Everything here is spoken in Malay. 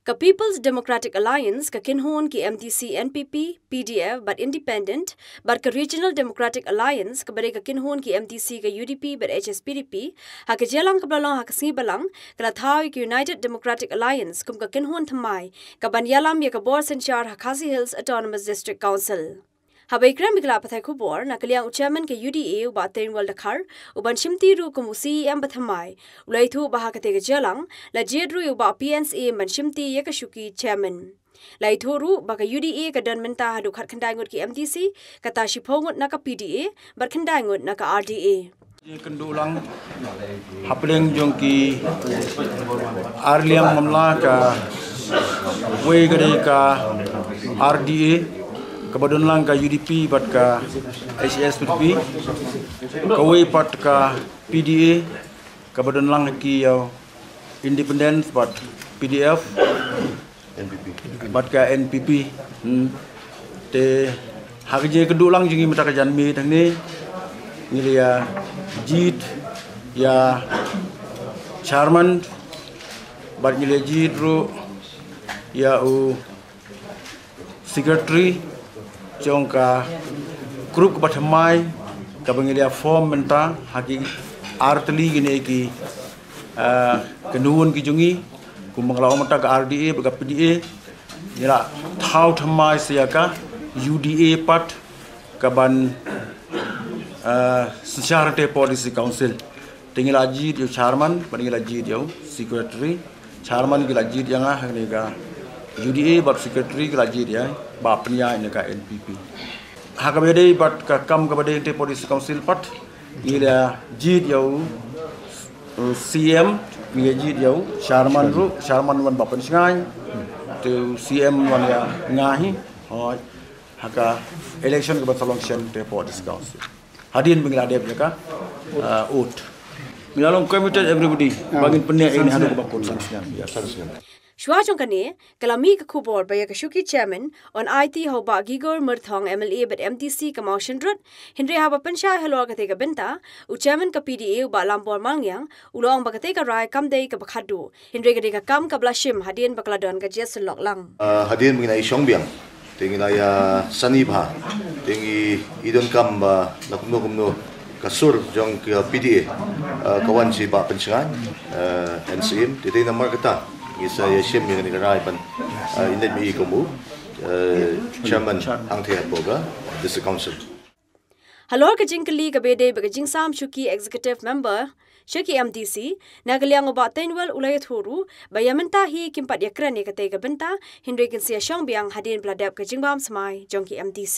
Ka People's Democratic Alliance ka kynhun ki MDC NPP PDF but independent but ka Regional Democratic Alliance ka bare ka kynhun ki MDC ka UDP but HSPDP haka Ialam ka Balang haka Balang ka Thaw ki United Democratic Alliance kum ka kynhun thymmai ka ban Ialam ya ka bor Synshar Khasi Hills Autonomous District Council. Habaikram mikla pathai kubor na kaliang chairman ke UDA uba ten world dakar uban shimti ru kumusi am bathamai ulai thu baha ka tega jalang la jedru uba PNC man shimti ya ka shuki chairman lai thu ru ba ka UDA ka dan menta hadu khat khandai ngot ki MDC ka ta shiphongot na ka PDA bar khandai ngot na ka RDA kendulang hapling jong ki arliam mamla ka we gade ka RDA kabadon lang ka UDP bat ka HSPDP kawai pat ka PDA kabadon lang ki independent bat PDF NPP bat ka NPP te harje kedulang jingi mata ka janmi thang ni ya jit ya chairman bat ni jit ru ya secretary Jongka grup bathamai kabangilia form menta haki artli gine ki kenuun ki jungi kumanglaw mata ka RDA baga PDA nila Thaw thymmai siaka UDA pat kaban Synshar te policy council tingila jid yo chairman paningila jid yo secretary chairman gila jid yang hang ka UDA bat secretary gila jid ya bapnia ini ka NPP. Haka bede bat ka kam ka bede te policy council pat ila jid yau CM ni jid yau chairman wan bapan sngai tu CM wan ya ngahi hoi haka election ka selection te policy council. Hadin bangladesh ka oath. Milalong committed everybody bangin penya ini hadu ka bakon sansnya ya sansnya. Shwajong kane kalami ka kubor baya ka shuki chairman on IT hoba gigor murthong MLA but MDC ka motion rut hindre haba pensha helor ka te ka benta u chairman ka PDA u ba lampor mangyang ulong ba ka te ka rai kam dei ka bakhadu hindre ka de ka kam ka blashim hadien bakladon ka jes lok lang hadien mingina isong biang tingina ya sani bha tingi idon kam ba lakumno kasur jong ka PDA kawan si ba pensha NCM tete namar kata isa yashim yang negara ban indet mi komu chairman angthia boga this council halor ka jingkali ka bede ba jingsam shuki executive member shuki MDC nagaliang oba tenwel ulay thuru bayamenta hi kimpat yakran ne ka te ka benta hindre kin sia shong biang hadin bladap ka jingbam smai jongki MDC